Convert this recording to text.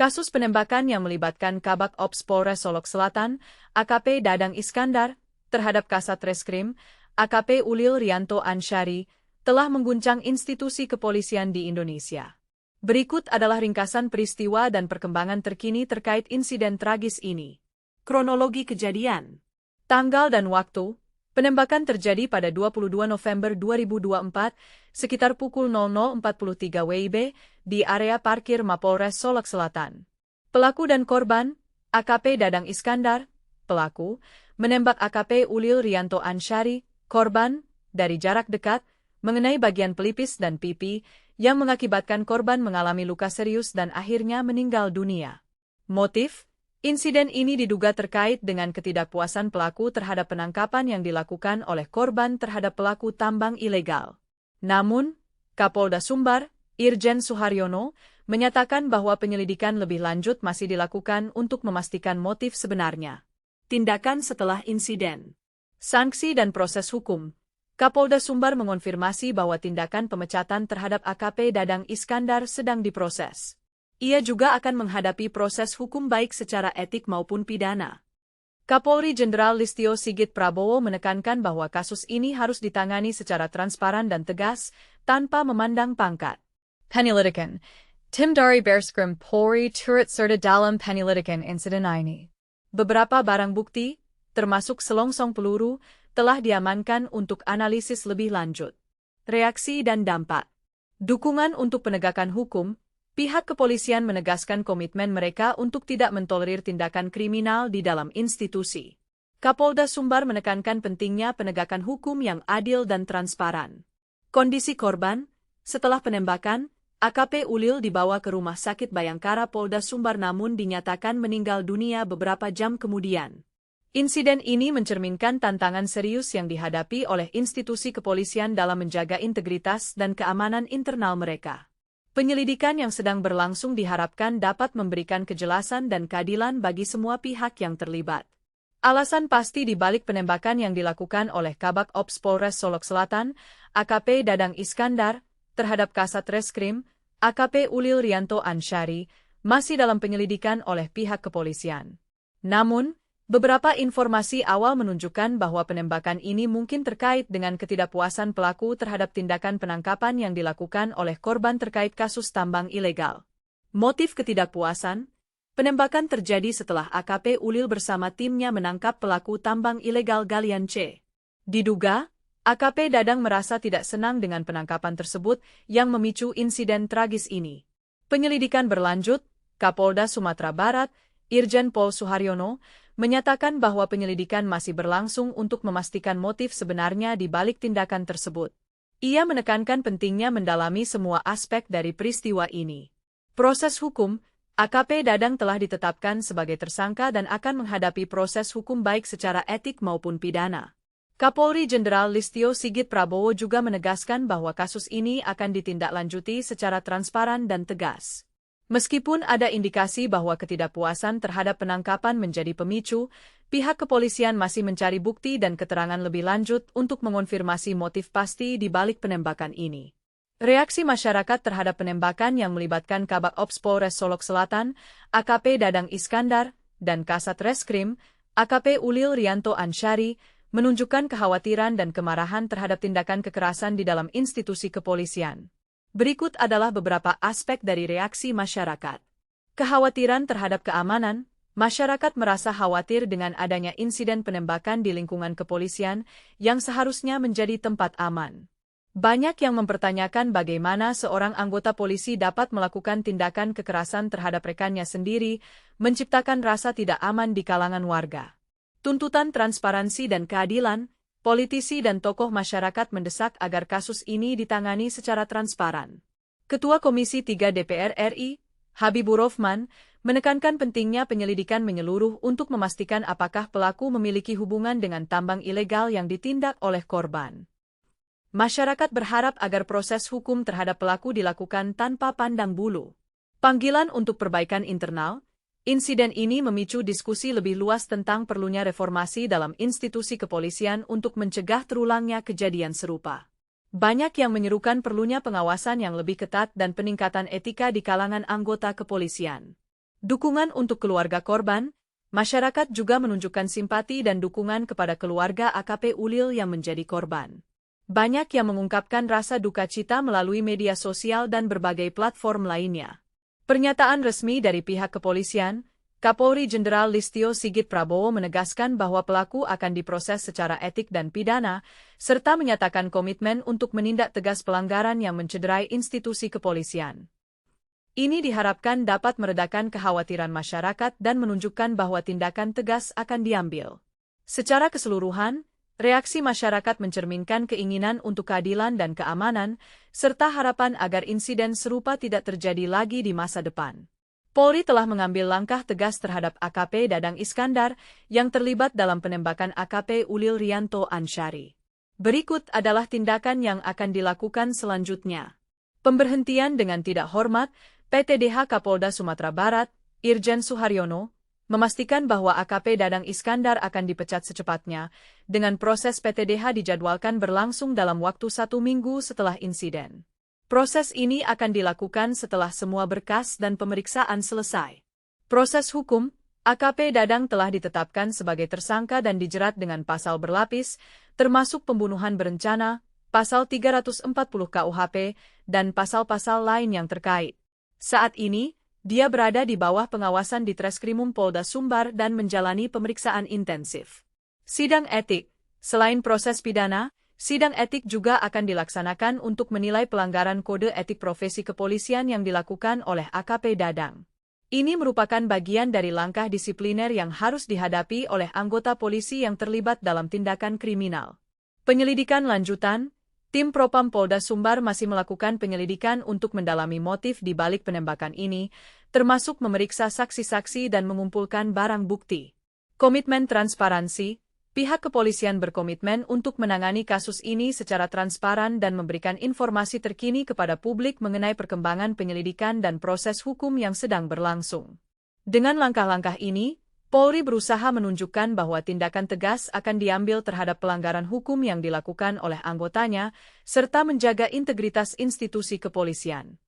Kasus penembakan yang melibatkan Kabak Ops Polres Solok Selatan, AKP Dadang Iskandar, terhadap Kasat Reskrim, AKP Ulil Rianto Ansyari, telah mengguncang institusi kepolisian di Indonesia. Berikut adalah ringkasan peristiwa dan perkembangan terkini terkait insiden tragis ini. Kronologi kejadian. Tanggal dan waktu. Penembakan terjadi pada 22 November 2024, sekitar pukul 00.43 WIB, di area parkir Mapolres Solok Selatan. Pelaku dan korban, AKP Dadang Iskandar, pelaku, menembak AKP Ulil Rianto Ansyari, korban, dari jarak dekat, mengenai bagian pelipis dan pipi, yang mengakibatkan korban mengalami luka serius dan akhirnya meninggal dunia. Motif? Insiden ini diduga terkait dengan ketidakpuasan pelaku terhadap penangkapan yang dilakukan oleh korban terhadap pelaku tambang ilegal. Namun, Kapolda Sumbar, Irjen Suharyono, menyatakan bahwa penyelidikan lebih lanjut masih dilakukan untuk memastikan motif sebenarnya. Tindakan setelah insiden. Sanksi dan proses hukum. Kapolda Sumbar mengonfirmasi bahwa tindakan pemecatan terhadap AKP Dadang Iskandar sedang diproses. Ia juga akan menghadapi proses hukum baik secara etik maupun pidana. Kapolri Jenderal Listio Sigit Prabowo menekankan bahwa kasus ini harus ditangani secara transparan dan tegas, tanpa memandang pangkat. Penyelidikan. Tim dari Bareskrim Polri turut serta dalam penyelidikan insiden ini. Beberapa barang bukti, termasuk selongsong peluru, telah diamankan untuk analisis lebih lanjut. Reaksi dan dampak. Dukungan untuk penegakan hukum. Pihak kepolisian menegaskan komitmen mereka untuk tidak mentolerir tindakan kriminal di dalam institusi. Kapolda Sumbar menekankan pentingnya penegakan hukum yang adil dan transparan. Kondisi korban, setelah penembakan, AKP Ulil dibawa ke Rumah Sakit Bayangkara Polda Sumbar namun dinyatakan meninggal dunia beberapa jam kemudian. Insiden ini mencerminkan tantangan serius yang dihadapi oleh institusi kepolisian dalam menjaga integritas dan keamanan internal mereka. Penyelidikan yang sedang berlangsung diharapkan dapat memberikan kejelasan dan keadilan bagi semua pihak yang terlibat. Alasan pasti di balik penembakan yang dilakukan oleh Kabak Ops Polres Solok Selatan, AKP Dadang Iskandar, terhadap Kasat Reskrim, AKP Ulil Rianto Ansyari, masih dalam penyelidikan oleh pihak kepolisian. Namun, beberapa informasi awal menunjukkan bahwa penembakan ini mungkin terkait dengan ketidakpuasan pelaku terhadap tindakan penangkapan yang dilakukan oleh korban terkait kasus tambang ilegal. Motif ketidakpuasan? Penembakan terjadi setelah AKP Ulil bersama timnya menangkap pelaku tambang ilegal galian C. Diduga, AKP Dadang merasa tidak senang dengan penangkapan tersebut yang memicu insiden tragis ini. Penyelidikan berlanjut, Kapolda Sumatera Barat, Irjen Pol Suharyono, menyatakan bahwa penyelidikan masih berlangsung untuk memastikan motif sebenarnya di balik tindakan tersebut. Ia menekankan pentingnya mendalami semua aspek dari peristiwa ini. Proses hukum, AKP Dadang telah ditetapkan sebagai tersangka dan akan menghadapi proses hukum baik secara etik maupun pidana. Kapolri Jenderal Listio Sigit Prabowo juga menegaskan bahwa kasus ini akan ditindaklanjuti secara transparan dan tegas. Meskipun ada indikasi bahwa ketidakpuasan terhadap penangkapan menjadi pemicu, pihak kepolisian masih mencari bukti dan keterangan lebih lanjut untuk mengonfirmasi motif pasti di balik penembakan ini. Reaksi masyarakat terhadap penembakan yang melibatkan Kabak Ops Polres Solok Selatan, AKP Dadang Iskandar, dan Kasat Reskrim, AKP Ulil Rianto Ansyari, menunjukkan kekhawatiran dan kemarahan terhadap tindakan kekerasan di dalam institusi kepolisian. Berikut adalah beberapa aspek dari reaksi masyarakat. Kekhawatiran terhadap keamanan, masyarakat merasa khawatir dengan adanya insiden penembakan di lingkungan kepolisian yang seharusnya menjadi tempat aman. Banyak yang mempertanyakan bagaimana seorang anggota polisi dapat melakukan tindakan kekerasan terhadap rekannya sendiri, menciptakan rasa tidak aman di kalangan warga. Tuntutan transparansi dan keadilan. Politisi dan tokoh masyarakat mendesak agar kasus ini ditangani secara transparan. Ketua Komisi 3 DPR RI, Habibur Rahman, menekankan pentingnya penyelidikan menyeluruh untuk memastikan apakah pelaku memiliki hubungan dengan tambang ilegal yang ditindak oleh korban. Masyarakat berharap agar proses hukum terhadap pelaku dilakukan tanpa pandang bulu. Panggilan untuk perbaikan internal. Insiden ini memicu diskusi lebih luas tentang perlunya reformasi dalam institusi kepolisian untuk mencegah terulangnya kejadian serupa. Banyak yang menyerukan perlunya pengawasan yang lebih ketat dan peningkatan etika di kalangan anggota kepolisian. Dukungan untuk keluarga korban, masyarakat juga menunjukkan simpati dan dukungan kepada keluarga AKP Ulil yang menjadi korban. Banyak yang mengungkapkan rasa duka cita melalui media sosial dan berbagai platform lainnya. Pernyataan resmi dari pihak kepolisian, Kapolri Jenderal Listio Sigit Prabowo menegaskan bahwa pelaku akan diproses secara etik dan pidana, serta menyatakan komitmen untuk menindak tegas pelanggaran yang mencederai institusi kepolisian. Ini diharapkan dapat meredakan kekhawatiran masyarakat dan menunjukkan bahwa tindakan tegas akan diambil. Secara keseluruhan, reaksi masyarakat mencerminkan keinginan untuk keadilan dan keamanan, serta harapan agar insiden serupa tidak terjadi lagi di masa depan. Polri telah mengambil langkah tegas terhadap AKP Dadang Iskandar yang terlibat dalam penembakan AKP Ulil Rianto Ansyari. Berikut adalah tindakan yang akan dilakukan selanjutnya. Pemberhentian dengan tidak hormat, PTDH Kapolda Sumatera Barat, Irjen Suharyono, memastikan bahwa AKP Dadang Iskandar akan dipecat secepatnya, dengan proses PTDH dijadwalkan berlangsung dalam waktu 1 minggu setelah insiden. Proses ini akan dilakukan setelah semua berkas dan pemeriksaan selesai. Proses hukum, AKP Dadang telah ditetapkan sebagai tersangka dan dijerat dengan pasal berlapis, termasuk pembunuhan berencana, pasal 340 KUHP, dan pasal-pasal lain yang terkait. Saat ini, dia berada di bawah pengawasan di Treskrimum Polda Sumbar dan menjalani pemeriksaan intensif. Sidang etik, selain proses pidana, sidang etik juga akan dilaksanakan untuk menilai pelanggaran kode etik profesi kepolisian yang dilakukan oleh AKP Dadang. Ini merupakan bagian dari langkah disipliner yang harus dihadapi oleh anggota polisi yang terlibat dalam tindakan kriminal. Penyelidikan lanjutan, tim Propam Polda Sumbar masih melakukan penyelidikan untuk mendalami motif di balik penembakan ini, termasuk memeriksa saksi-saksi dan mengumpulkan barang bukti. Komitmen transparansi. Pihak kepolisian berkomitmen untuk menangani kasus ini secara transparan dan memberikan informasi terkini kepada publik mengenai perkembangan penyelidikan dan proses hukum yang sedang berlangsung. Dengan langkah-langkah ini, Polri berusaha menunjukkan bahwa tindakan tegas akan diambil terhadap pelanggaran hukum yang dilakukan oleh anggotanya, serta menjaga integritas institusi kepolisian.